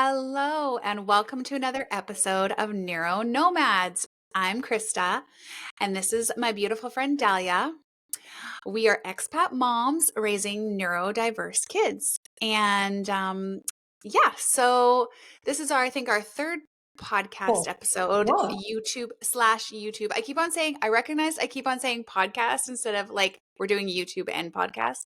Hello, and welcome to another episode of Neuro Nomads. I'm Krista, and this is my beautiful friend Dallia. We are expat moms raising neurodiverse kids. And so this is I think our third podcast Cool. episode, Whoa. YouTube/YouTube. I keep on saying podcast instead of like we're doing YouTube and podcast.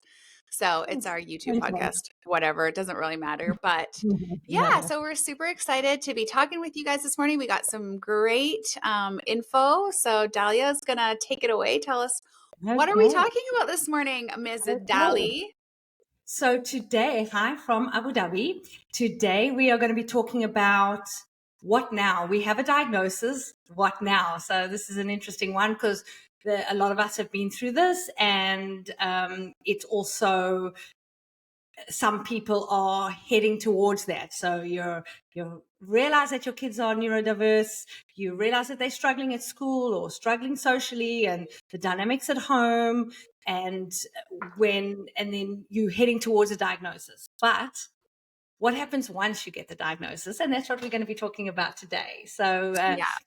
So it's our YouTube Okay. podcast, whatever. It doesn't really matter. But yeah, No. so we're super excited to be talking with you guys this morning. We got some great info. So Dallia is going to take it away. Tell us, what are we Okay. talking about this morning, Ms. Dali? So today, hi from Abu Dhabi. Today we are going to be talking about what now. We have a diagnosis. What now? So this is an interesting one because a lot of us have been through this, and it's also some people are heading towards that. So you realize that your kids are neurodiverse, you realize that they're struggling at school or struggling socially, and the dynamics at home, and then you heading towards a diagnosis. But what happens once you get the diagnosis? And that's what we're going to be talking about today. So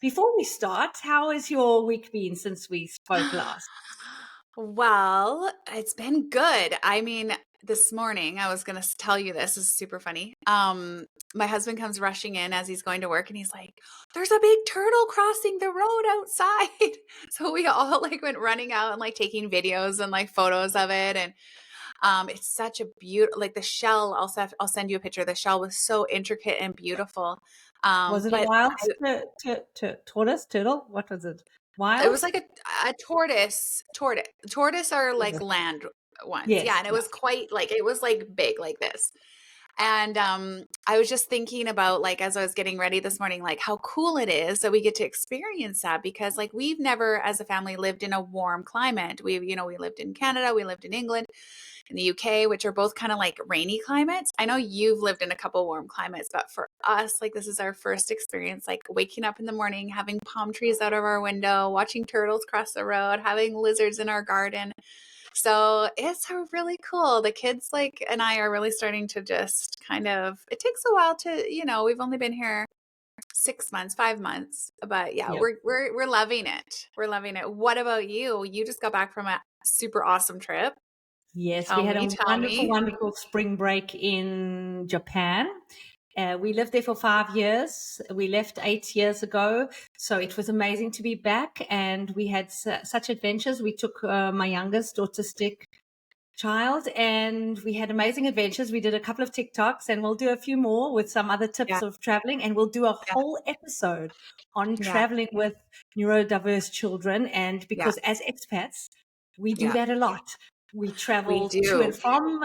before we start, how has your week been since we spoke last? Well, it's been good. I mean, this morning I was going to tell you this is super funny. My husband comes rushing in as he's going to work and he's like, "There's a big turtle crossing the road outside." So we all like went running out and like taking videos and like photos of it, and it's such a beautiful, like the shell. I'll send you a picture. The shell was so intricate and beautiful. Was it a But wild tortoise, turtle? What was it? Wild? it was like a tortoise. Tortoise are like land ones. Yes. Yeah. And it was quite like, it was like big like this. And I was just thinking about like, as I was getting ready this morning, like how cool it is that we get to experience that, because like we've never as a family lived in a warm climate. We lived in Canada, we lived in England, in the UK, which are both kind of like rainy climates. I know you've lived in a couple warm climates, but for us, like this is our first experience, like waking up in the morning, having palm trees out of our window, watching turtles cross the road, having lizards in our garden. So it's really cool. The kids like and I are really starting to just kind of, it takes a while to, we've only been here 6 months, 5 months, but yeah, Yep. we're loving it. We're loving it. What about you? You just got back from a super awesome trip. Yes, Tell we had me, a tell wonderful, me. wonderful spring break in Japan. We lived there for 5 years. We left 8 years ago. So it was amazing to be back. And we had such adventures. We took my youngest autistic child and we had amazing adventures. We did a couple of TikToks and we'll do a few more with some other tips of traveling. And we'll do a whole episode on traveling with neurodiverse children. And because as expats, we do that a lot. We travel to and from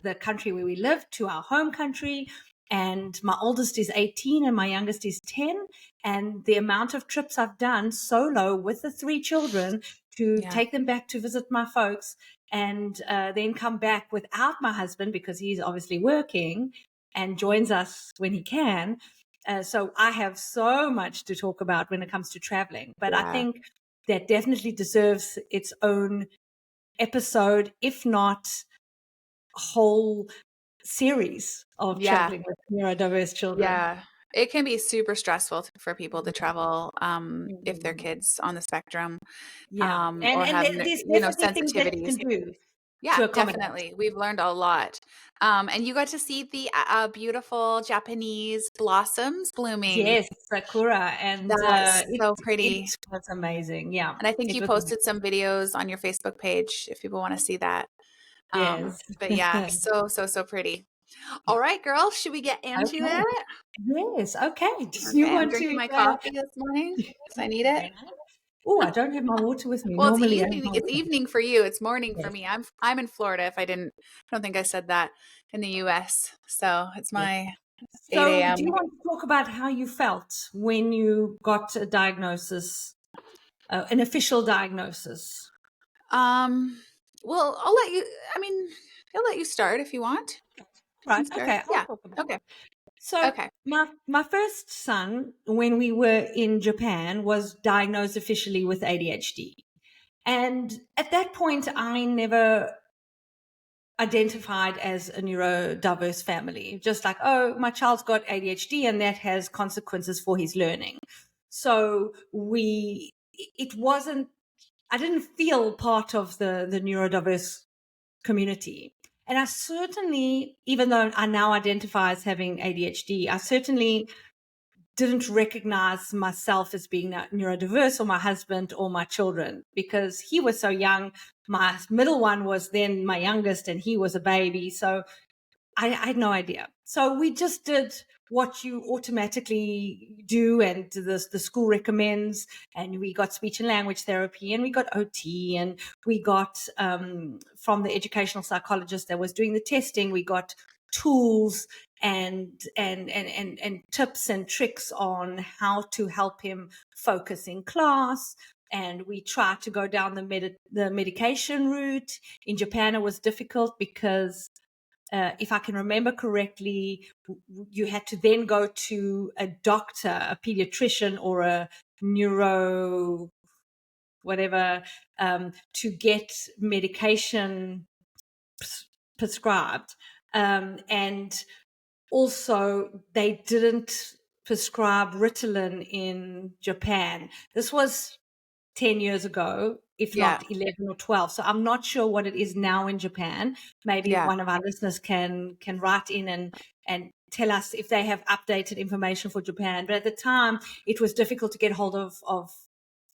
the country where we live to our home country. And my oldest is 18 and my youngest is 10. And the amount of trips I've done solo with the 3 children to take them back to visit my folks and then come back without my husband because he's obviously working and joins us when he can. So I have so much to talk about when it comes to traveling. But I think that definitely deserves its own episode, if not a whole series of traveling with neurodiverse children. Yeah. It can be super stressful for people to travel if their kids on the spectrum or have there's definitely things that you sensitivities. can do. Yeah, definitely. We've learned a lot. And you got to see the beautiful Japanese blossoms blooming. Yes, sakura, and That's so pretty. It was amazing. Yeah, And I think you posted amazing. some videos on your Facebook page if people want to see that. Yes. But yeah, so pretty. All right, girl, should we get into it? Yes. Okay. I'm drinking my coffee this morning because I need it. Oh, I don't have my water with me. Well, Normally, it's evening for you. It's morning for me. I'm in Florida. I don't think I said that, in the US. So it's my 8 a.m. Do you want to talk about how you felt when you got a diagnosis, an official diagnosis? Well, I'll let you start if you want. Right. Okay. I'll talk about Okay. So my first son, when we were in Japan, was diagnosed officially with ADHD. And at that point, I never identified as a neurodiverse family, just like, oh, my child's got ADHD and that has consequences for his learning. So it wasn't, I didn't feel part of the neurodiverse community. And I certainly, even though I now identify as having ADHD, I certainly didn't recognize myself as being neurodiverse, or my husband or my children, because he was so young. My middle one was then my youngest and he was a baby. So I had no idea. So we just did what you automatically do, and the school recommends. And we got speech and language therapy, and we got OT, and we got from the educational psychologist that was doing the testing, we got tools and tips and tricks on how to help him focus in class. And we tried to go down the medication route. In Japan, it was difficult because if I can remember correctly, you had to then go to a doctor, a pediatrician, or a neuro whatever, to get medication prescribed. And also, they didn't prescribe Ritalin in Japan. This was 10 years ago, if Yeah. not 11 or 12. So I'm not sure what it is now in Japan. Maybe Yeah. one of our listeners can write in and tell us if they have updated information for Japan. But at the time, it was difficult to get hold of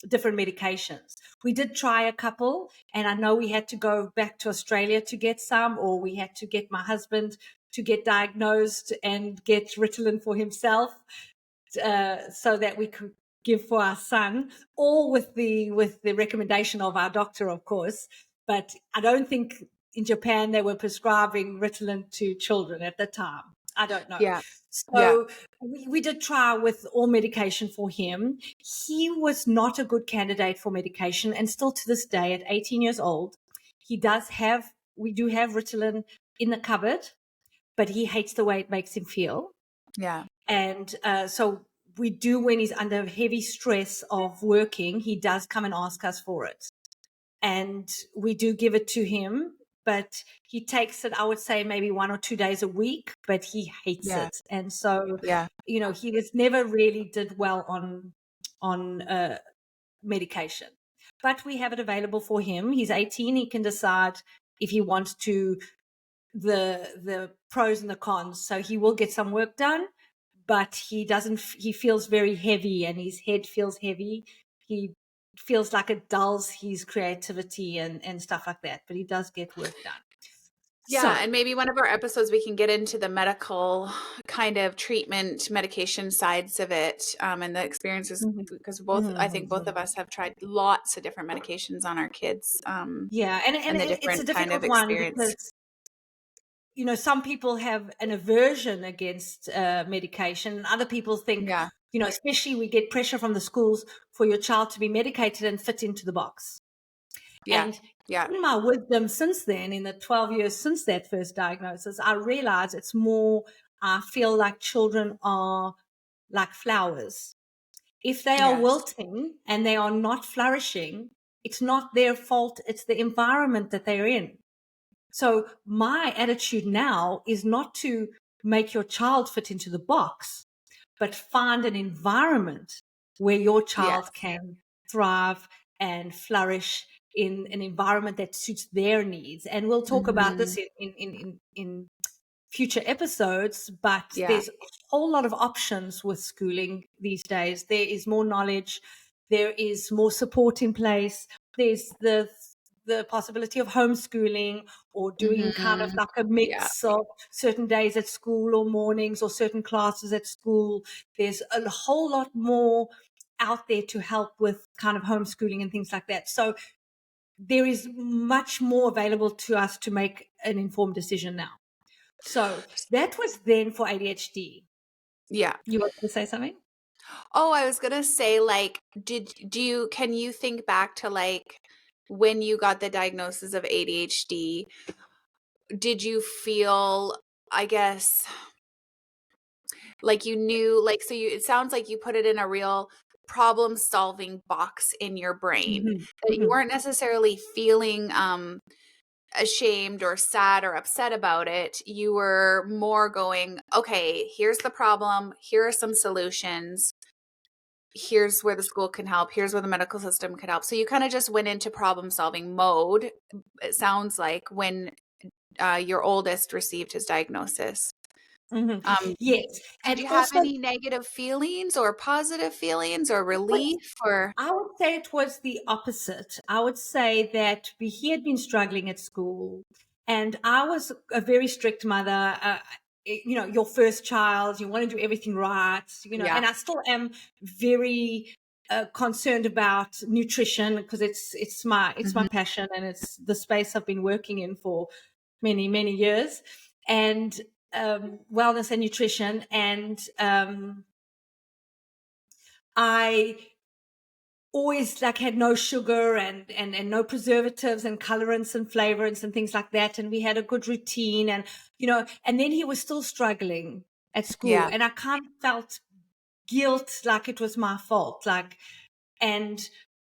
different medications. We did try a couple, and I know we had to go back to Australia to get some, or we had to get my husband to get diagnosed and get Ritalin for himself, so that we could give for our son, or with the recommendation of our doctor, of course. But I don't think in Japan they were prescribing Ritalin to children at the time. I don't know. Yeah. Yeah. So we did try with all medication for him. He was not a good candidate for medication, and still to this day, at 18 years old, we do have Ritalin in the cupboard, but he hates the way it makes him feel. Yeah. And so we do, when he's under heavy stress of working, he does come and ask us for it. And we do give it to him, but he takes it, I would say, maybe 1 or 2 days a week, but he hates Yeah. it. And so, Yeah. he was never really did well on medication. But we have it available for him. He's 18. He can decide if he wants to, the pros and the cons. So he will get some work done, but he feels very heavy, and his head feels heavy. He feels like it dulls his creativity and stuff like that, but he does get work done. Yeah, So, and maybe one of our episodes we can get into the medical kind of treatment, medication sides of it, and the experiences, mhm, because I think both of mhm. us have tried lots of different medications on our kids, Yeah, and and the it's a different kind of difficult one experience. because some people have an aversion against medication, and other people think, Yeah. especially we get pressure from the schools for your child to be medicated and fit into the box. Yeah. And Yeah. in my wisdom since then, in the 12 years since that first diagnosis, I realize it's more, I feel like children are like flowers. If they are Yes. wilting and they are not flourishing, it's not their fault. It's the environment that they're in. So my attitude now is not to make your child fit into the box, but find an environment where your Yes. child can thrive and flourish in an environment that suits their needs. And we'll talk about Hmm. this in future episodes, but Yeah. there's a whole lot of options with schooling these days. There is more knowledge, there is more support in place. There's the possibility of homeschooling, or doing kind of Hmm. like a Yeah. mix of certain days at school or mornings, or certain classes at school. There's a whole lot more out there to help with kind of homeschooling and things like that. So there is much more available to us to make an informed decision now. So that was then for ADHD. Yeah. You want to say something? Oh, I was gonna say, like, can you think back to like when you got the diagnosis of ADHD? Did you feel, I guess, like you knew, like, so it sounds like you put it in a real problem solving box in your brain, Mm-hmm. that you Mm-hmm. weren't necessarily feeling ashamed or sad or upset about it. You were more going, okay, here's the problem. Here are some solutions. Here's where the school can help. Here's where the medical system can help. So you kind of just went into problem solving mode, it sounds like, when your oldest received his diagnosis. Um, Yes. did And you have also, any negative feelings or positive feelings or relief or? I would say it was the opposite. I would say that he had been struggling at school, and I was a very strict mother. Your first child, you want to do everything right, Yeah. and I still am very concerned about nutrition because it's my Mhm. passion, and it's the space I've been working in for many years, and wellness and nutrition, and I always like had no sugar and no preservatives and colorants and flavorants and things like that, and we had a good routine, and and then he was still struggling at school, Yeah. and I kind of felt guilt, like it was my fault, like, and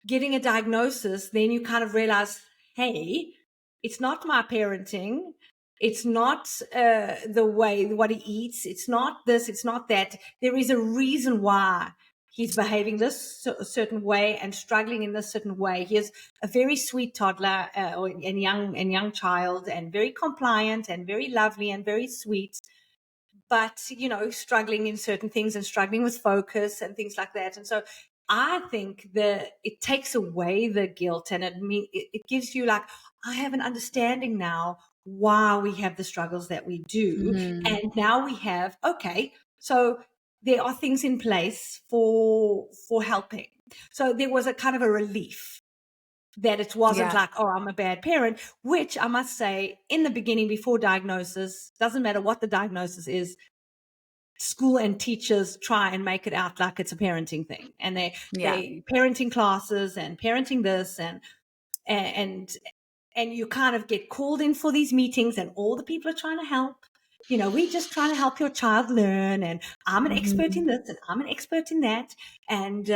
getting a diagnosis, then you kind of realize, hey, it's not my parenting, it's not the way what he eats, it's not this, it's not that. There is a reason why he's behaving this certain way and struggling in this certain way. He is a very sweet toddler and young child, and very compliant and very lovely and very sweet, but struggling in certain things and struggling with focus and things like that. And so I think that it takes away the guilt, and it gives you, like, I have an understanding now why we have the struggles that we do. Mhm. And now we have, okay, so there are things in place for helping. So there was a kind of a relief that it wasn't Yeah. like, oh, I'm a bad parent, which I must say, in the beginning, before diagnosis, doesn't matter what the diagnosis is, school and teachers try and make it out like it's a parenting thing, and Yeah. they parenting classes and parenting this, and and you kind of get called in for these meetings, and all the people are trying to help. We just trying to help your child learn, and I'm an expert Mhm. in this and I'm an expert in that, and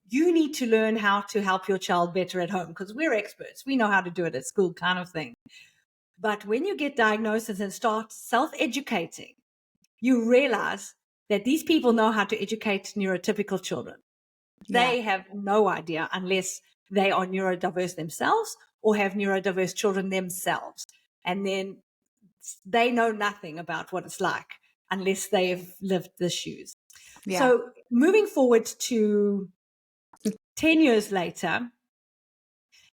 you need to learn how to help your child better at home because we're experts, we know how to do it at school, kind of thing. But when you get diagnosis and start self-educating, you realize that these people know how to educate neurotypical children. Yeah. They have no idea unless they are neurodiverse themselves or have neurodiverse children themselves. And then they know nothing about what it's like unless they've lived the shoes. Yeah. So moving forward to 10 years later,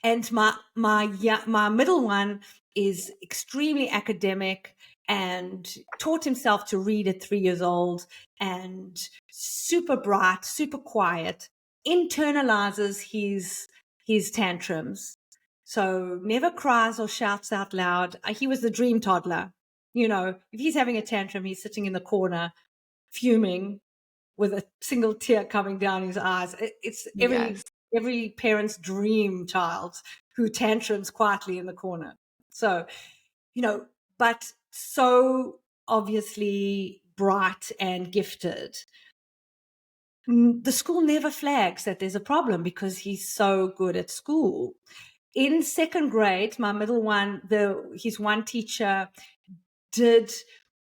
and my middle one is extremely academic and taught himself to read at 3 years old, and super bright, super quiet, internalizes his tantrums. So never cries or shouts out loud. He was the dream toddler. If he's having a tantrum, he's sitting in the corner fuming with a single tear coming down his eyes. It's Yes. every parent's dream child who tantrums quietly in the corner. So, but so obviously bright and gifted. The school never flags that there's a problem because he's so good at school. In second grade, my middle one, his one teacher did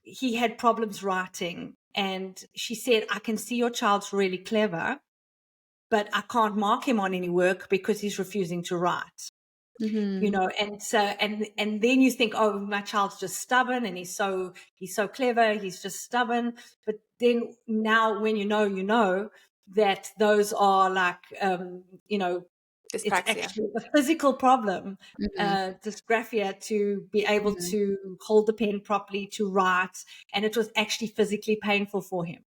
he had problems writing, and she said, I can see your child's really clever, but I can't mark him on any work because he's refusing to write. Mhm. And so and then you think, oh, my child's just stubborn, and he's so clever, he's just stubborn. But then now when you know that those are like it's Dyspraxia. actually a physical problem, Mhm. dysgraphia, to be able Mhm. to hold the pen properly, to write, and it was actually physically painful for him.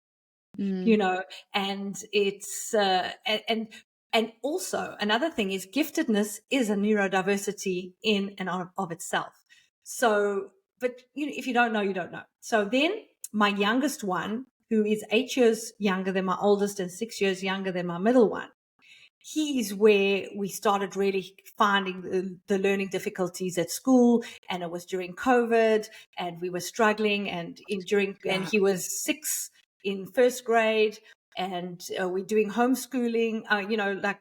you Mhm. know and it's and also another thing is giftedness is a neurodiversity in and of itself. So, but if you don't know, you don't know. So then my youngest one, who is 8 years younger than my oldest and 6 years younger than my middle one, he's where we started really finding the learning difficulties at school, and it was during COVID, and we were struggling, and Yeah. he was 6 in first grade, and we're doing homeschooling, like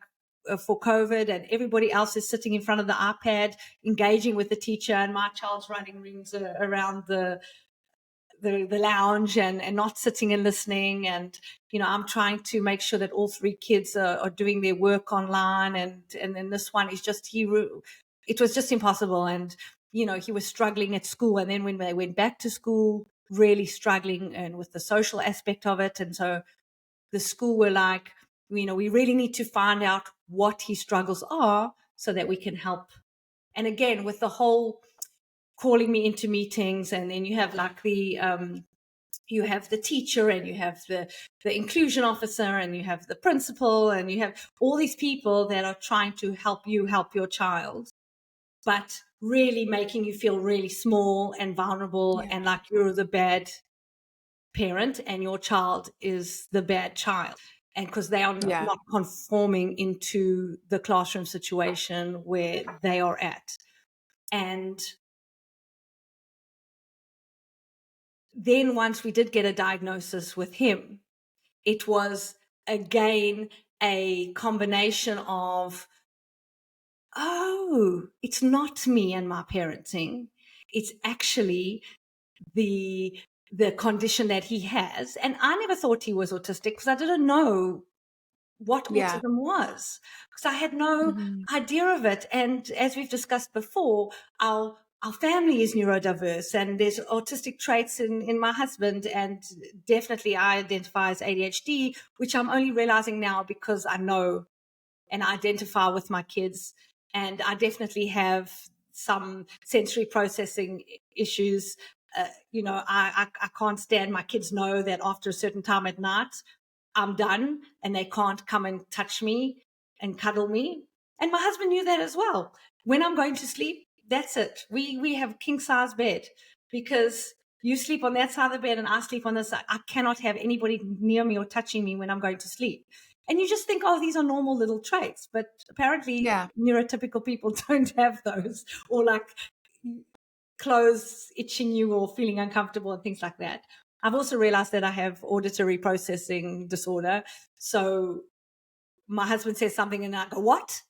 for COVID, and everybody else is sitting in front of the iPad engaging with the teacher, and my child's running rings around the lounge and not sitting and listening. And, I'm trying to make sure that all three kids are doing their work online. And then this one is just, it was just impossible. And, he was struggling at school. And then when they went back to school, really struggling and with the social aspect of it. And so the school were like, we really need to find out what his struggles are so that we can help. And again, with the whole calling me into meetings, and then you have like you have the teacher, and you have the inclusion officer, and you have the principal, and you have all these people that are trying to help you help your child, but really making you feel really small and vulnerable, Yeah. and like you're the bad parent and your child is the bad child. And because they are Yeah. not conforming into the classroom situation where they are at. And then once we did get a diagnosis with him, it was again a combination of, oh, it's not me and my parenting. It's actually the condition that he has. And I never thought he was autistic because I didn't know what Yeah. autism was, because I had no Mhm. idea of it. And as we've discussed before, our family is neurodiverse, and there's autistic traits in my husband, and definitely I identify as ADHD, which I'm only realizing now because I know and identify with my kids. And I definitely have some sensory processing issues. I can't stand, my kids know that after a certain time at night, I'm done and they can't come and touch me and cuddle me. And my husband knew that as well. When I'm going to sleep, that's it. We have king size bed, because you sleep on that side of the bed and I sleep on this side. I cannot have anybody near me or touching me when I'm going to sleep. And you just think, oh, these are normal little traits. But apparently Yeah. neurotypical people don't have those, or like clothes itching you or feeling uncomfortable and things like that. I've also realized that I have auditory processing disorder. So my husband says something and I go, what?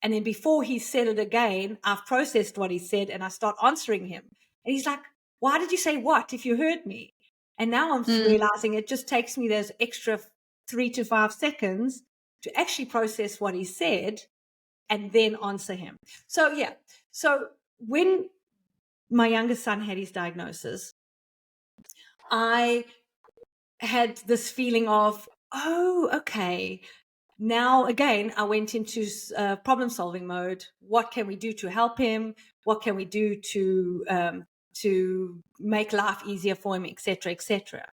And then before he said it again, I've processed what he said and I start answering him. And he's like, why did you say what if you heard me? And now I'm Mm. realizing it just takes me those extra 3 to 5 seconds to actually process what he said and then answer him. So, yeah. So when my youngest son had his diagnosis, I had this feeling of, oh, okay. Now, again, I went into problem solving mode. What can we do to help him? What can we do to make life easier for him, et cetera, et cetera.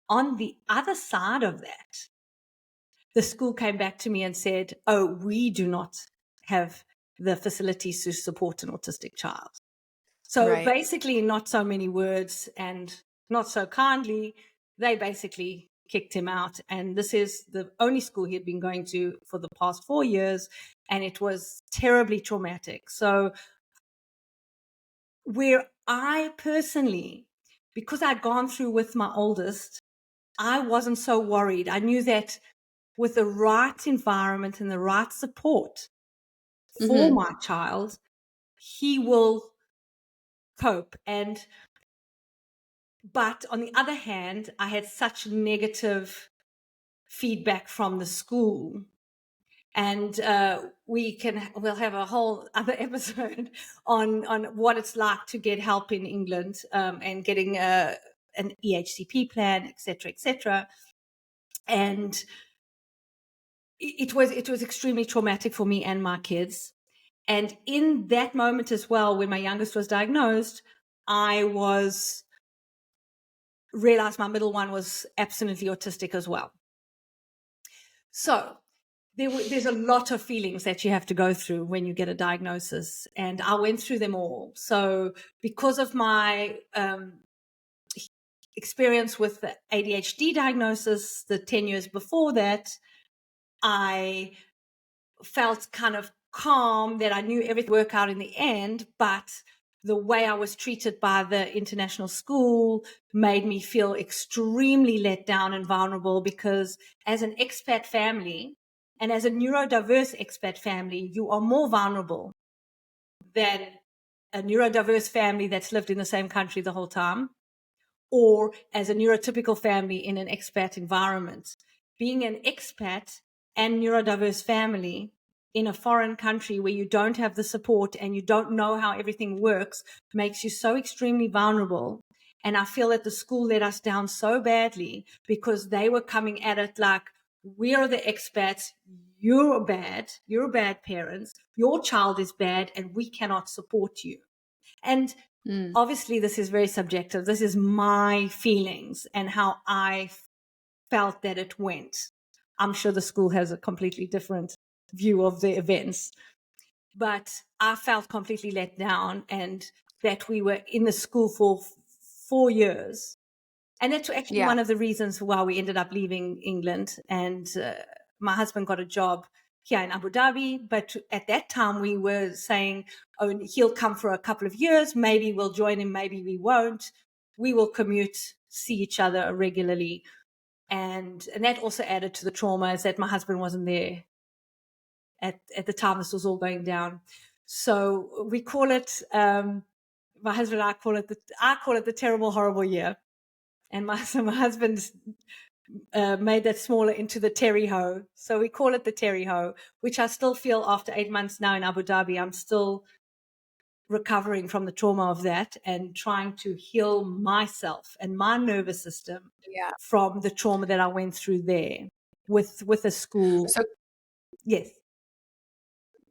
On the other side of that, the school came back to me and said, oh, we do not have the facilities to support an autistic child. So Right. basically, not so many words and not so kindly, they basically kicked him out. And this is the only school he had been going to for the past 4 years. And it was terribly traumatic. So where I personally, because I'd gone through with my oldest, I wasn't so worried. I knew that with the right environment and the right support for Mhm. my child, he will cope. But on the other hand, I had such negative feedback from the school. And we'll have a whole other episode on what it's like to get help in England, and getting an EHCP plan, et cetera, et cetera. And it was extremely traumatic for me and my kids. And in that moment as well, when my youngest was diagnosed, I realized my middle one was absolutely autistic as well. So there's a lot of feelings that you have to go through when you get a diagnosis, and I went through them all. So because of my experience with the ADHD diagnosis, the 10 years before that, I felt kind of calm that I knew everything would work out in the end, but the way I was treated by the international school made me feel extremely let down and vulnerable, because as an expat family, And as a neurodiverse expat family, you are more vulnerable than a neurodiverse family that's lived in the same country the whole time, or as a neurotypical family in an expat environment. Being an expat and neurodiverse family in a foreign country where you don't have the support and you don't know how everything works makes you so extremely vulnerable. And I feel that the school let us down so badly because they were coming at it like, we are the expats, you're bad parents, your child is bad, and we cannot support you. And Mm. obviously this is very subjective. This is my feelings and how I felt that it went. I'm sure the school has a completely different view of the events, but I felt completely let down, and that we were in the school for 4 years. And that's actually Yeah. one of the reasons why we ended up leaving England. And my husband got a job here in Abu Dhabi. But at that time, we were saying, oh, he'll come for a couple of years. Maybe we'll join him. Maybe we won't. We will commute, see each other regularly. And that also added to the trauma, is that my husband wasn't there at the time this was all going down. So we call it, my husband and I call it the terrible, horrible year. And my husband made that smaller into the Terry Ho. So we call it the Terry Ho, which I still feel after 8 months now in Abu Dhabi, I'm still recovering from the trauma of that and trying to heal myself and my nervous system Yeah. from the trauma that I went through there with a school. So Yes,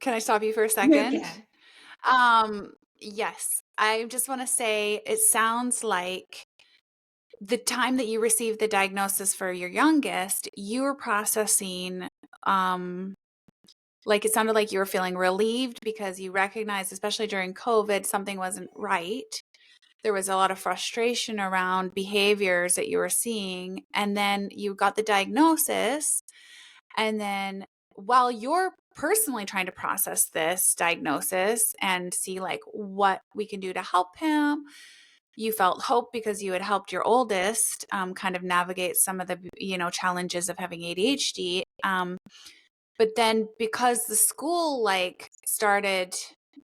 can I stop you for a you second? can. Yes. I just want to say it sounds like the time that you received the diagnosis for your youngest, you were processing, like it sounded like you were feeling relieved because you recognized, especially during COVID, something wasn't right. There was a lot of frustration around behaviors that you were seeing. And then you got the diagnosis. And then while you're personally trying to process this diagnosis and see like what we can do to help him, you felt hope because you had helped your oldest kind of navigate some of the challenges of having ADHD. But then because the school like started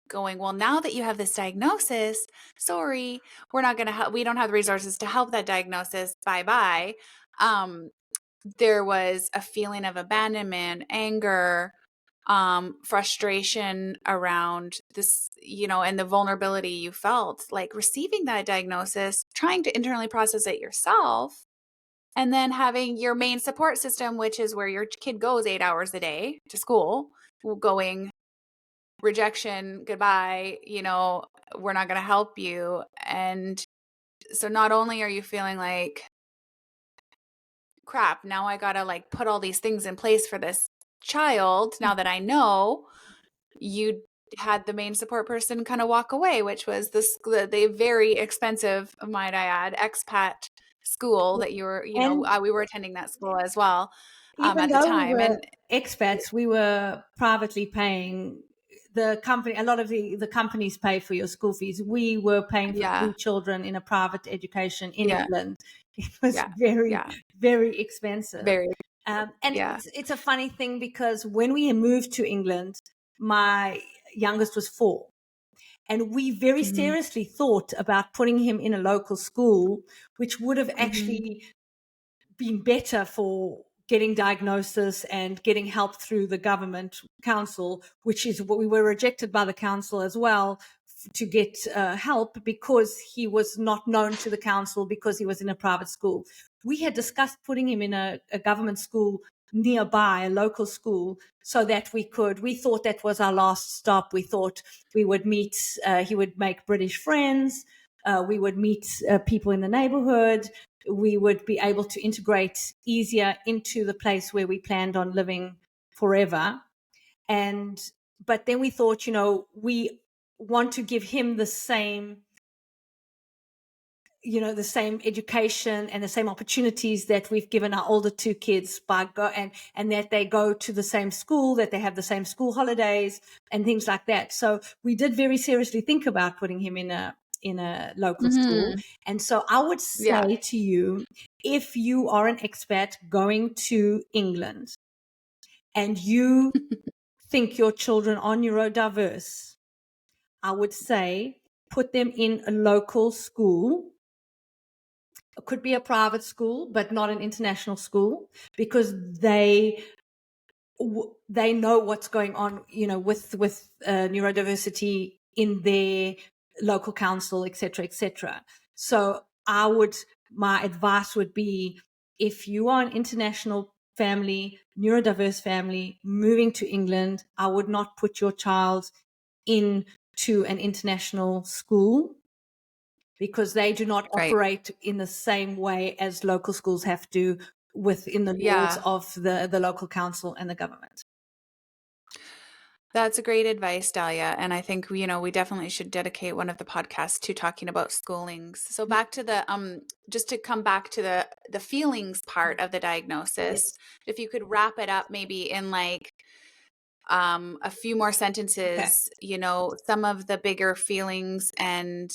going, well, now that you have this diagnosis, sorry, we're not going to help. We don't have the resources to help that diagnosis. Bye bye. There was a feeling of abandonment, anger, frustration around this, and the vulnerability you felt like receiving that diagnosis, trying to internally process it yourself, and then having your main support system, which is where your kid goes 8 hours a day to school, going rejection, goodbye, we're not going to help you. And so not only are you feeling like crap, now I got to like put all these things in place for this child, now that I know, you had the main support person kind of walk away, which was the very expensive, might I add, expat school that you were, And we were attending that school as well even at the though we time. were And expats, we were privately paying the company. A lot of the companies pay for your school fees. We were paying for yeah, 3 children in a private education in yeah, England. It was yeah, very, yeah, very expensive. very, And yeah. it's a funny thing because when we moved to England, my youngest was 4. And we very Hmm. seriously thought about putting him in a local school, which would have Hmm. actually been better for getting diagnosis and getting help through the government council, which is what we were rejected by the council as well to get help because he was not known to the council because he was in a private school. We had discussed putting him in a government school nearby, a local school, so that we thought that was our last stop. We thought we would meet, he would make British friends. We would meet people in the neighborhood. We would be able to integrate easier into the place where we planned on living forever. But then we thought, we want to give him the same education and the same opportunities that we've given our older 2 kids and that they go to the same school, that they have the same school holidays and things like that. So we did very seriously think about putting him in a local school. Hmm. And so I would Yeah. say to you, if you are an expat going to England, and you think your children are neurodiverse, I would say put them in a local school. It could be a private school, but not an international school, because they know what's going on, with neurodiversity in their local council, etc., etc. So my advice would be, if you are an international family, neurodiverse family, moving to England, I would not put your child into an international school, because they do not Right. operate in the same way as local schools have to, within the laws Yeah. of the local council and the government. That's a great advice, Dahlia. And I think, we definitely should dedicate one of the podcasts to talking about schoolings. So back to just to come back to the feelings part of the diagnosis, Yes. if you could wrap it up maybe in like a few more Okay. sentences, some of the bigger feelings and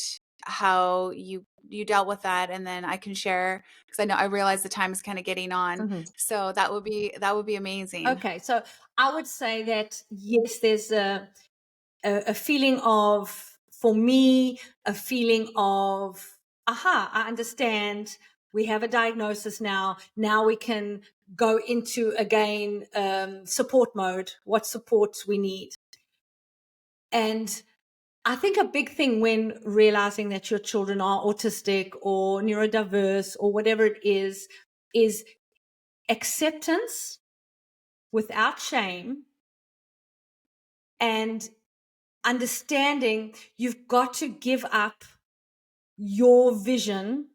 how you dealt with that, and then I can share, because I realize the time is kind of getting on. Mhm. So that would be amazing. Okay. So I would say that, yes, there's a feeling of, for me, a feeling of, aha, I understand. We have a diagnosis now. Now we can go into, again, support mode, what supports we need. And I think a big thing when realizing that your children are autistic or neurodiverse or whatever it is acceptance without shame, and understanding you've got to give up your vision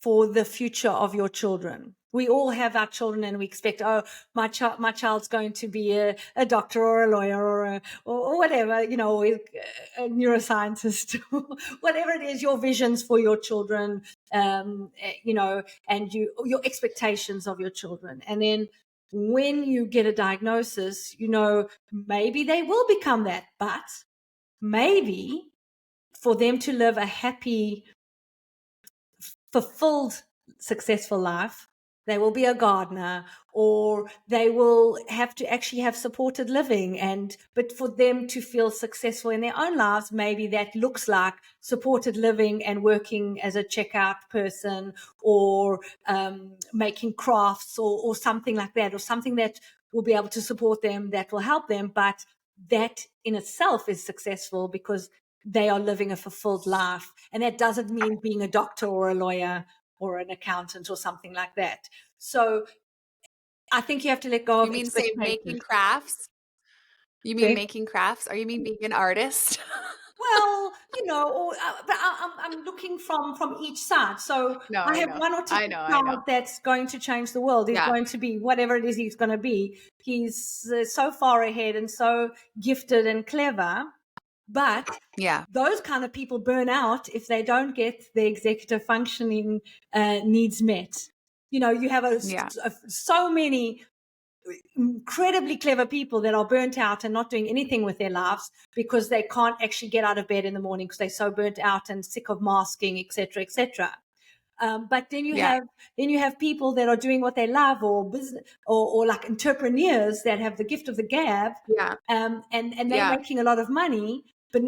for the future of your children. We all have our children and we expect, oh, my child's going to be a doctor or a lawyer or whatever, a neuroscientist, whatever it is, your visions for your children, and your expectations of your children. And then when you get a diagnosis, maybe they will become that, but maybe for them to live a happy, fulfilled, successful life, they will be a gardener, or they will have to actually have supported living. But for them to feel successful in their own lives, maybe that looks like supported living and working as a checkout person, or making crafts, or something like that, or something that will be able to support them, that will help them. But that in itself is successful because they are living a fulfilled life. And that doesn't mean being a doctor or a lawyer or an accountant or something like that. So I think you have to let go You of mean say expectations. making crafts? You mean Okay. making crafts? Or you mean being an artist? Well, but I'm looking from each side. So No, I I have know. one I autistic know. I know. child that's going to change the world. He's Yeah. going to be whatever it is he's going to be. He's so far ahead and so gifted and clever. But Yeah. those kind of people burn out if they don't get their executive functioning needs met. You have Yeah. so many incredibly clever people that are burnt out and not doing anything with their lives because they can't actually get out of bed in the morning because they're so burnt out and sick of masking, etc., etc. But then you Yeah. have people that are doing what they love, or business, or like entrepreneurs that have the gift of the gab, Yeah. and they're Yeah. making a lot of money, but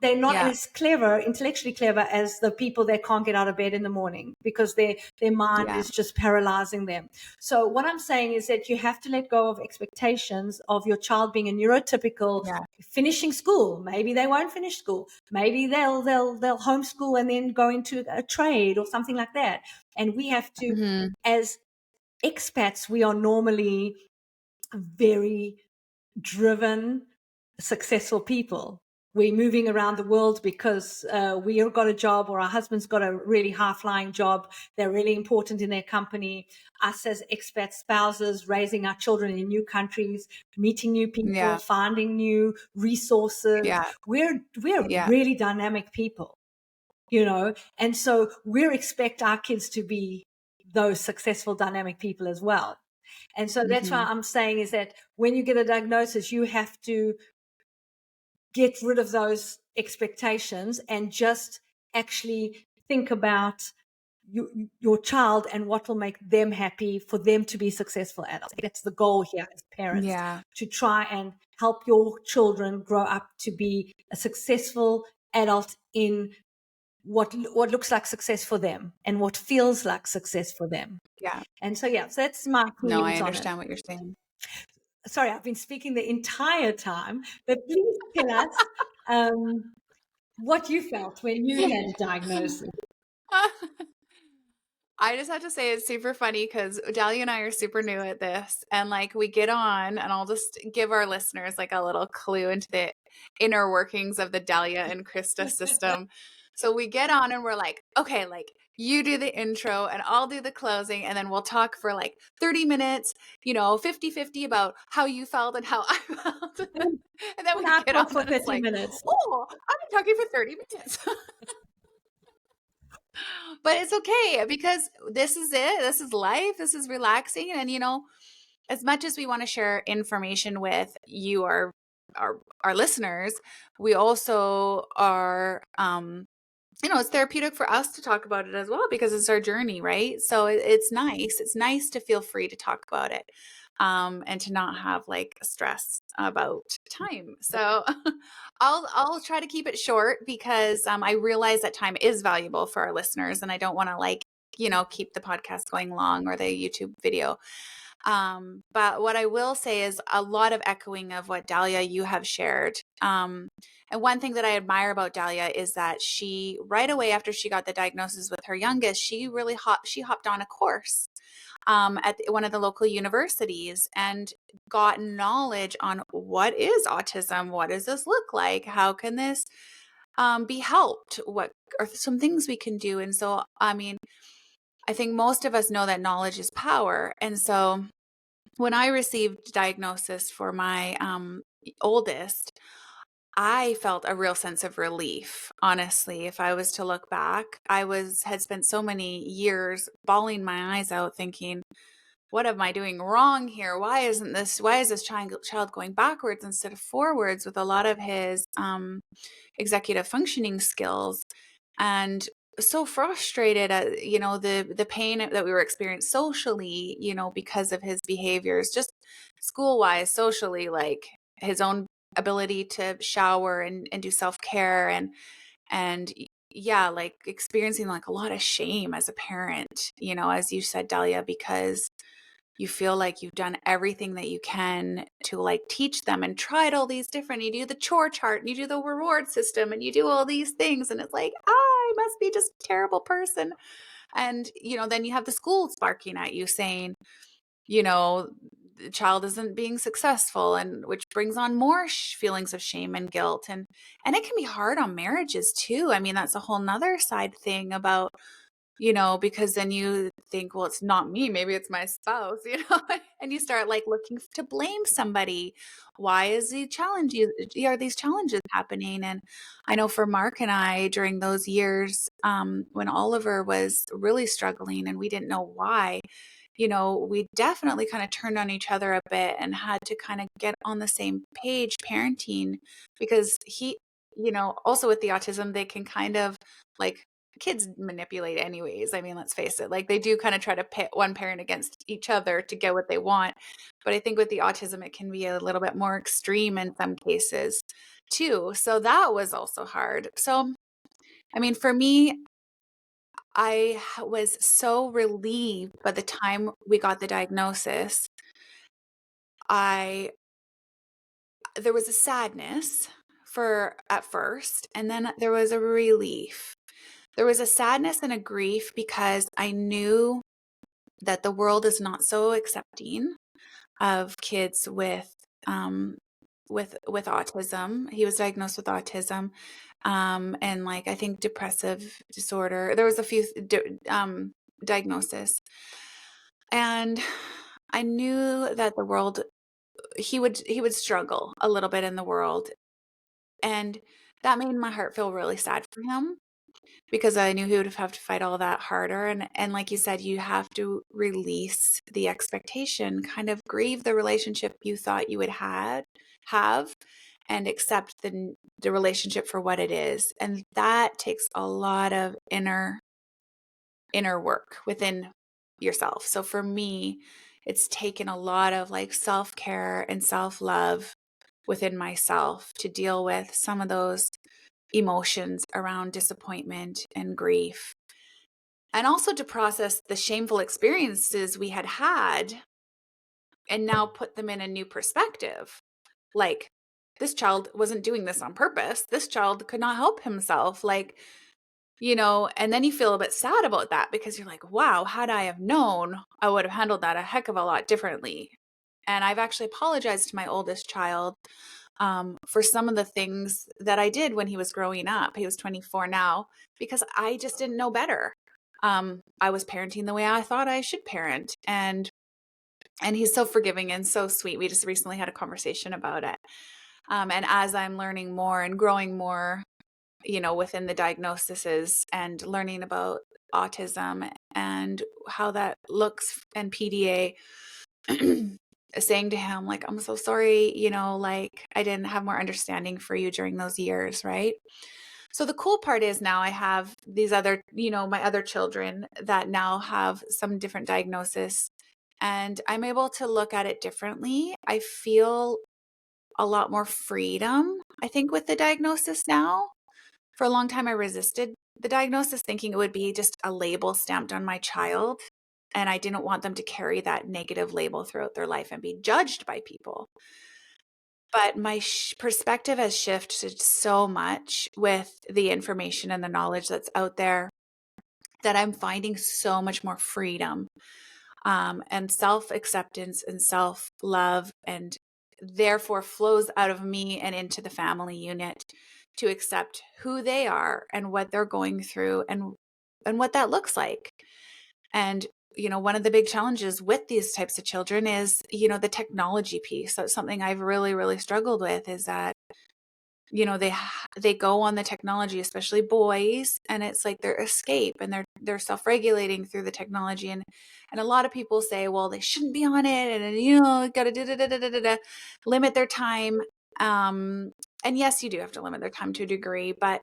they're not Yeah. as clever, intellectually clever, as the people that can't get out of bed in the morning because their mind Yeah. is just paralyzing them. So what I'm saying is that you have to let go of expectations of your child being a neurotypical, Yeah. finishing school. Maybe they won't finish school. Maybe they'll homeschool and then go into a trade or something like that. And we have to, Hmm. as expats, we are normally very driven, successful people. We're moving around the world because we got a job, or our husband's got a really high-flying job. They're really important in their company. Us as expat spouses, raising our children in new countries, meeting new people, Yeah. finding new resources. Yeah. We're Yeah. really dynamic people, and so we expect our kids to be those successful, dynamic people as well. And so that's why Hmm. I'm saying is that when you get a diagnosis, you have to get rid of those expectations and just actually think about your child and what will make them happy for them to be successful adults. That's the goal here as parents, Yeah. to try and help your children grow up to be a successful adult in what looks like success for them and what feels like success for them. Yeah. And so that's my No, I feelings on it. understand what you're saying. Sorry, I've been speaking the entire time, but please tell us what you felt when you had a diagnosis. I just have to say it's super funny because Dahlia and I are super new at this. And like we get on, and I'll just give our listeners like a little clue into the inner workings of the Dahlia and Krista system. So we get on and we're like, okay, like you do the intro and I'll do the closing. And then we'll talk for like 30 minutes, 50-50 about how you felt and how I felt. And then And we I get talk on for and it's 30 like, minutes. oh, I've been talking for 30 minutes. But it's okay because this is it. This is life. This is relaxing. And, as much as we want to share information with you, our listeners, we also are, it's therapeutic for us to talk about it as well because it's our journey, right? So it's nice. It's nice to feel free to talk about it, and to not have like stress about time. So I'll try to keep it short because I realize that time is valuable for our listeners, and I don't want to keep the podcast going long or the YouTube video. But what I will say is a lot of echoing of what Dahlia you have shared. And one thing that I admire about Dahlia is that she, right away after she got the diagnosis with her youngest, she hopped on a course at one of the local universities and got knowledge on what is autism, what does this look like, how can this be helped, what are some things we can do. And so, I mean, I think most of us know that knowledge is power. And so when I received diagnosis for my oldest, I felt a real sense of relief. Honestly, if I was to look back, had spent so many years bawling my eyes out thinking, what am I doing wrong here? Why is this child going backwards instead of forwards with a lot of his executive functioning skills? And so frustrated at the pain that we were experiencing socially, because of his behaviors, just school wise, socially, like his own ability to shower and do self-care, and yeah, like experiencing like a lot of shame as a parent, as you said, Dahlia, because you feel like you've done everything that you can to like teach them and tried all these different, you do the chore chart and you do the reward system and you do all these things. And it's like, I must be just a terrible person. And, then you have the school sparking at you saying, the child isn't being successful, and which brings on more feelings of shame and guilt. And it can be hard on marriages too. I mean, that's a whole nother side thing about, because then you think, well, it's not me, maybe it's my spouse, and you start like looking to blame somebody. Why is the challenge? Are these challenges happening? And I know for Mark and I, during those years, when Oliver was really struggling and we didn't know why, we definitely kind of turned on each other a bit and had to kind of get on the same page parenting, because he, also with the autism, they can kind of like, kids manipulate anyways. I mean, let's face it, like they do kind of try to pit one parent against each other to get what they want. But I think with the autism, it can be a little bit more extreme in some cases too. So that was also hard. So, I mean, for me, was so relieved by the time we got the diagnosis. I There was a sadness for at first, and then there was a relief. There was a sadness and a grief because I knew that the world is not so accepting of kids with autism. He was diagnosed with autism, and like I think depressive disorder. There was a few diagnosis, and I knew that the world, he would struggle a little bit in the world, and that made my heart feel really sad for him, because I knew he would have to fight all that harder. And like you said, you have to release the expectation, kind of grieve the relationship you thought you would have, and accept the relationship for what it is. And that takes a lot of inner inner work within yourself. So for me, it's taken a lot of like self-care and self-love within myself to deal with some of those emotions around disappointment and grief, and also to process the shameful experiences we had had and now put them in a new perspective. Like, this child wasn't doing this on purpose. This child could not help himself. Like, and then you feel a bit sad about that because you're like, wow, had I have known, I would have handled that a heck of a lot differently. And I've actually apologized to my oldest child for some of the things that I did when he was growing up. He was 24 now because I just didn't know better. I was parenting the way I thought I should parent. And he's so forgiving and so sweet. We just recently had a conversation about it. And as I'm learning more and growing more, within the diagnoses and learning about autism and how that looks, and PDA, saying to him, like, I'm so sorry, like I didn't have more understanding for you during those years, right? So the cool part is now I have these other, my other children that now have some different diagnosis, and I'm able to look at it differently. I feel a lot more freedom, I think, with the diagnosis now. For a long time, I resisted the diagnosis, thinking it would be just a label stamped on my child. And I didn't want them to carry that negative label throughout their life and be judged by people. But my perspective has shifted so much with the information and the knowledge that's out there, that I'm finding so much more freedom, and self-acceptance and self-love, and therefore flows out of me and into the family unit to accept who they are and what they're going through, and what that looks like. And one of the big challenges with these types of children is the technology piece. That's something I've really, really struggled with, is that they go on the technology, especially boys, and it's like their escape, and they're self-regulating through the technology. And a lot of people say, well, they shouldn't be on it, and gotta limit their time. And yes, you do have to limit their time to a degree, but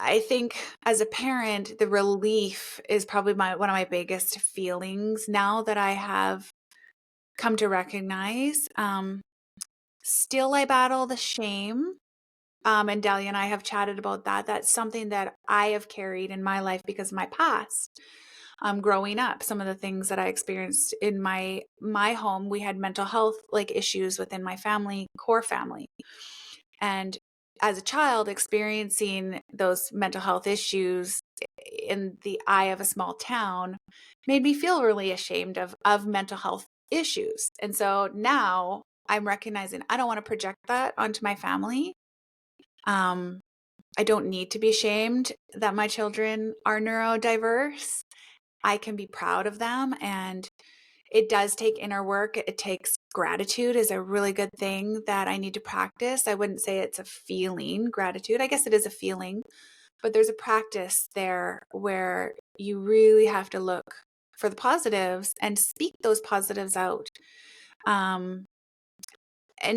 I think as a parent, the relief is probably one of my biggest feelings now that I have come to recognize. Still, I battle the shame. And Dahlia and I have chatted about that. That's something that I have carried in my life because of my past. Growing up, some of the things that I experienced in my home, we had mental health like issues within my family, core family. And as a child, experiencing those mental health issues in the eye of a small town made me feel really ashamed of mental health issues. And so now I'm recognizing I don't want to project that onto my family. I don't need to be ashamed that my children are neurodiverse. I can be proud of them, and it does take inner work. It takes gratitude is a really good thing that I need to practice. I wouldn't say it's a feeling, gratitude. I guess it is a feeling, but there's a practice there where you really have to look for the positives and speak those positives out. And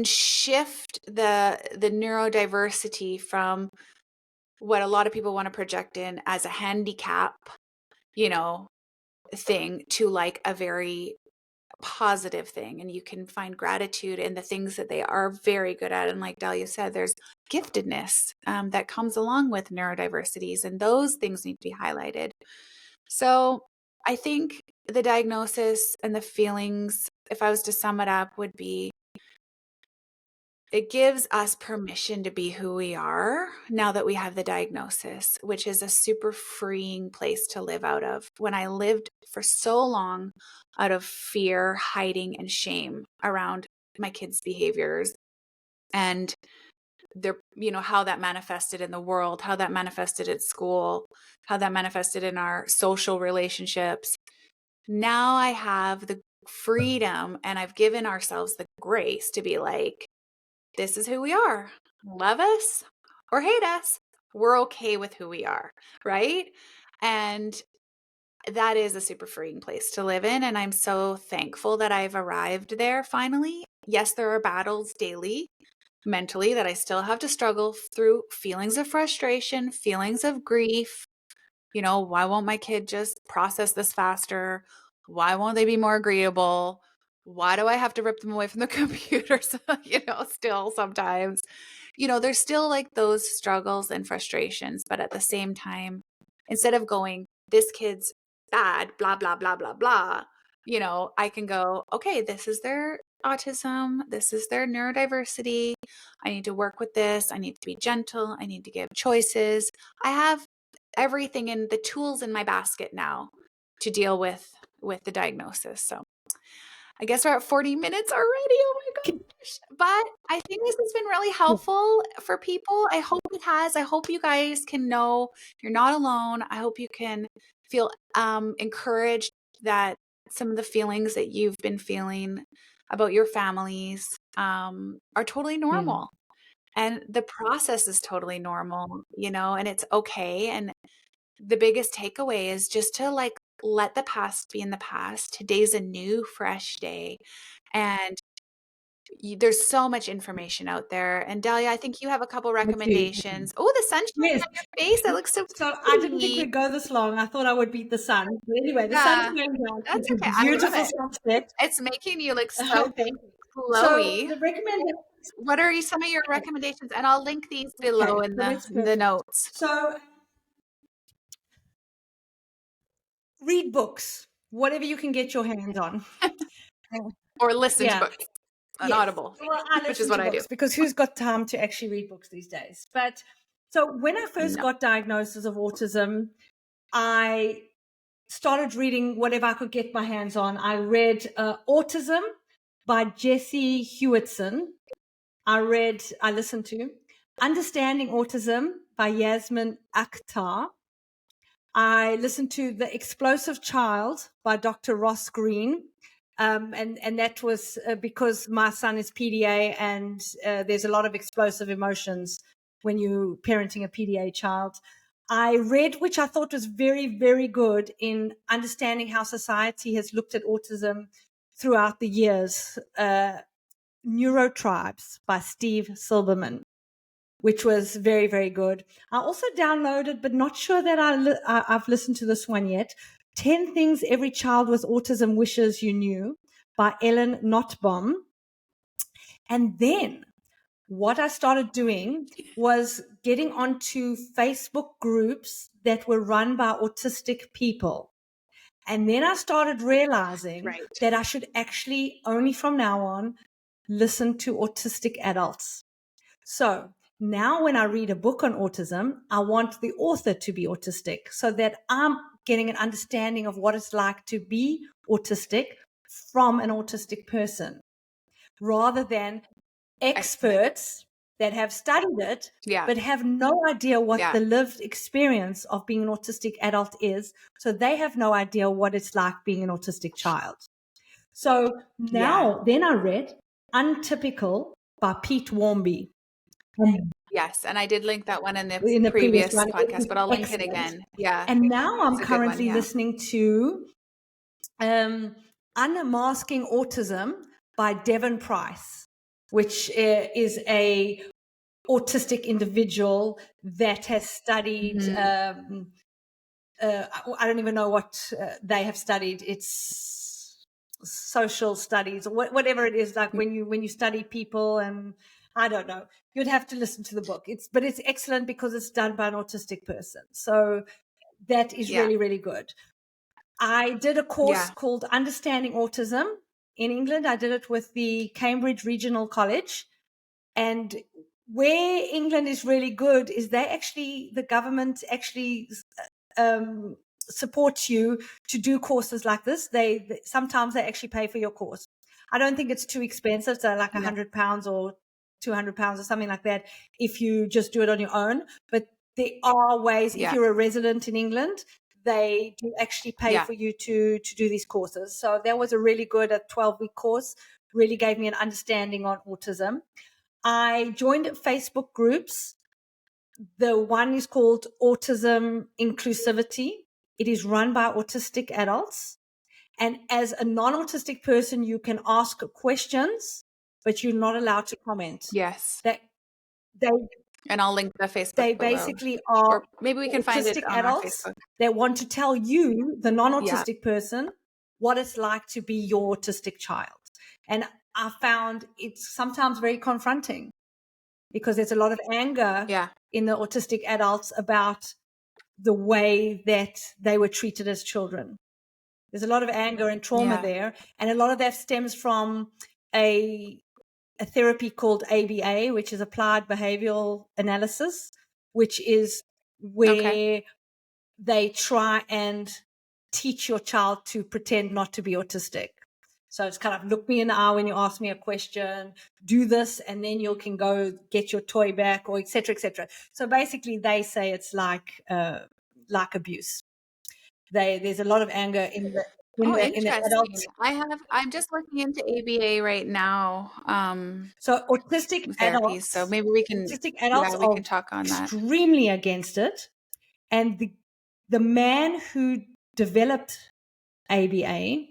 shift the neurodiversity from what a lot of people want to project in as a handicap, thing, to like a very positive thing. And you can find gratitude in the things that they are very good at. And like Dahlia said, there's giftedness that comes along with neurodiversities, and those things need to be highlighted. So I think the diagnosis and the feelings, if I was to sum it up, would be, it gives us permission to be who we are now that we have the diagnosis, which is a super freeing place to live out of. When I lived for so long out of fear, hiding, and shame around my kids' behaviors, and how that manifested in the world, how that manifested at school, how that manifested in our social relationships. Now I have the freedom, and I've given ourselves the grace to be like, this is who we are. Love us or hate us, we're okay with who we are, right? And that is a super freeing place to live in. And I'm so thankful that I've arrived there finally. Yes, there are battles daily, mentally, that I still have to struggle through, feelings of frustration, feelings of grief, Why won't my kid just process this faster? Why won't they be more agreeable? Why do I have to rip them away from the computers, still sometimes? There's still like those struggles and frustrations, but at the same time, instead of going, this kid's bad, blah, blah, blah, blah, blah, I can go, okay, this is their autism. This is their neurodiversity. I need to work with this. I need to be gentle. I need to give choices. I have everything in the tools in my basket now to deal with the diagnosis. So I guess we're at 40 minutes already. Oh my gosh. But I think this has been really helpful for people. I hope it has. I hope you guys can know you're not alone. I hope you can feel encouraged that some of the feelings that you've been feeling about your families are totally Mm. normal. And the process is totally normal, and it's okay. And the biggest takeaway is just to like let the past be in the past. Today's a new, fresh day. And there's so much information out there. And Dahlia, I think you have a couple I do. recommendations. Oh, the sunshine Yes. on your face. That looks so So I didn't think pretty. we'd go this long. I thought I would beat the sun. But anyway, the sun's Yeah, going down. that's It's a okay. I love beautiful it. sunset. It's making you look Oh, so thank you. So glowy. the recommendation. What are some of your recommendations? And I'll link these below Okay, in so the that's the perfect. notes. So read books, whatever you can get your hands on. Or listen to Yeah. books on Yes. Audible, Well, I which is listen what to I do. books because who's got time to actually read books these days? But so when I first No. got diagnosis of autism, I started reading whatever I could get my hands on. I read Autism by Jesse Hewitson. I listened to Understanding Autism by Yasmin Akhtar. I listened to The Explosive Child by Dr. Ross Green. And that was because my son is PDA and there's a lot of explosive emotions when you're parenting a PDA child. I read, which I thought was very, very good in understanding how society has looked at autism throughout the years, Neurotribes by Steve Silberman, which was very, very good. I also downloaded, but not sure that I've listened to this one yet, 10 Things Every Child with Autism Wishes You Knew by Ellen Nottbaum. And then what I started doing was getting onto Facebook groups that were run by autistic people. And then I started realizing Right. that I should actually only from now on listen to autistic adults. So now when I read a book on autism, I want the author to be autistic so that I'm getting an understanding of what it's like to be autistic from an autistic person rather than Excellent. experts that have studied it Yeah. but have no idea what Yeah. the lived experience of being an autistic adult is. So they have no idea what it's like being an autistic child. So Yeah. then I read Untypical by Pete Warmby. Yes. And I did link that one in the In the previous previous one. It podcast, was but I'll link it excellent. again. Yeah. And now It's I'm a good one. currently Yeah. listening to Unmasking Autism by Devon Price, which is a autistic individual that has studied Mhm. I don't even know what they have studied. It's social studies or whatever it is, like when you study people, and I don't know. You'd have to listen to the book. But it's excellent because it's done by an autistic person. So that is Yeah. really, really good. I did a course Yeah. called Understanding Autism in England. I did it with the Cambridge Regional College. And where England is really good is the government actually supports you to do courses like this. Sometimes they actually pay for your course. I don't think it's too expensive. So like Yeah. £100 or £200 or something like that if you just do it on your own. But there are ways, if Yeah. you're a resident in England, they do actually pay Yeah. for you to do these courses. So that was a really good, a 12-week course, really gave me an understanding on autism. I joined Facebook groups. The one is called Autism Inclusivity. It is run by autistic adults. And as a non-autistic person, you can ask questions, but you're not allowed to comment. Yes. They And I'll link the Facebook They below. basically are Or maybe we can find it autistic on our adults Facebook. that want to tell you, the Yeah. non-autistic person, what it's like to be your autistic child. And I found it's sometimes very confronting because there's a lot of anger Yeah. in the autistic adults about the way that they were treated as children. There's a lot of anger and trauma Yeah. there. And a lot of that stems from a therapy called ABA, which is applied behavioral analysis, which is Okay. where they try and teach your child to pretend not to be autistic. So it's kind of look me in the eye when you ask me a question, do this, and then you can go get your toy back, or et cetera, et cetera. So basically they say it's like abuse. There's a lot of anger in the Oh, adult. interesting. I'm just looking into ABA right now, So therapies. So maybe autistic yeah, adults we are can talk on that. extremely against it. And the man who developed ABA,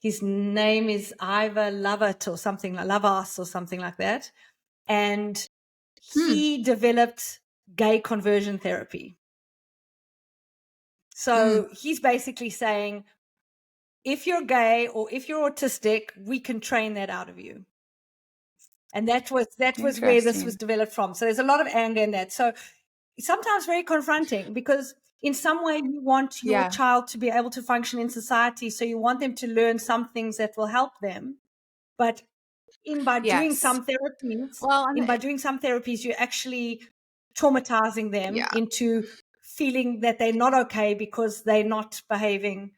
his name is Ivor Lovett or something like Lovas or something like that. And Hmm. he developed gay conversion therapy. So he's basically saying, if you're gay or if you're autistic, we can train that out of you. And that was where this was Interesting. developed from. So there's a lot of anger in that. So it's sometimes very confronting because in some way you want your Yeah. child to be able to function in society. So you want them to learn some things that will help them. But by doing Yes. some therapies, Well, and you're actually traumatizing them yeah. into feeling that they're not okay because they're not behaving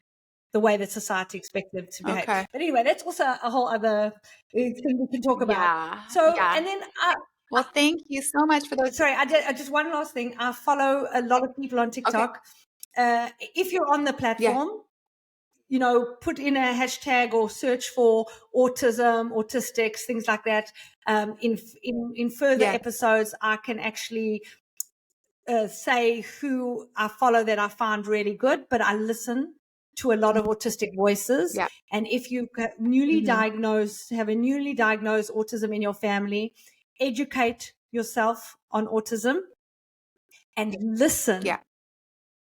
the way that society expects them to behave. Okay. But anyway, that's also a whole other thing we can talk about. Yeah. So, Yeah. and then Well, thank you so much for those. sorry, I just one last thing. I follow a lot of people on Okay. TikTok. If you're on the Yeah. platform, put in a hashtag or search for autism, autistics, things like that. In further Yeah. episodes, I can actually say who I follow that I find really good, but I listen to a lot of autistic voices. Yeah. And if you have a newly diagnosed autism in your family, educate yourself on autism and listen Yeah.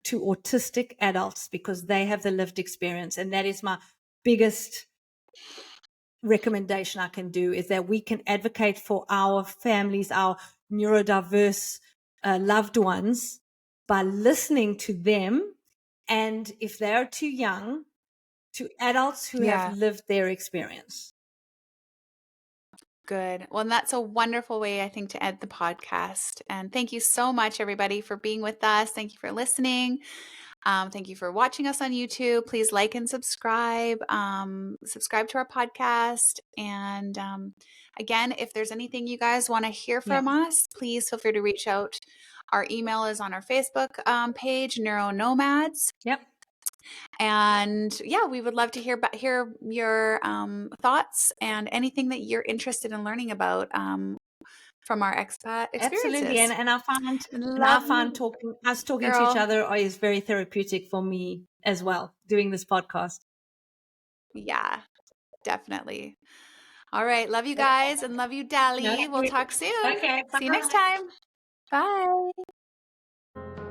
to autistic adults because they have the lived experience. And that is my biggest recommendation I can do, is that we can advocate for our families, our neurodiverse loved ones, by listening to them. And if they're too young, to adults who have Yeah. lived their experience. Good. Well, and that's a wonderful way, I think, to end the podcast. And thank you so much, everybody, for being with us. Thank you for listening. Thank you for watching us on YouTube. Please like and subscribe. Subscribe to our podcast. And again, if there's anything you guys want to hear Yeah. from us, please feel free to reach out. Our email is on our Facebook page, Neuro Nomads. Yep. And yeah, we would love to hear your thoughts and anything that you're interested in learning about from our expat Absolutely. experiences. And Love you, talking to each girl. other is very therapeutic for me as well, doing this podcast. Yeah, definitely. All right. Love you guys and love you, Dali. We'll talk soon. Okay. See you next Bye. time. Bye.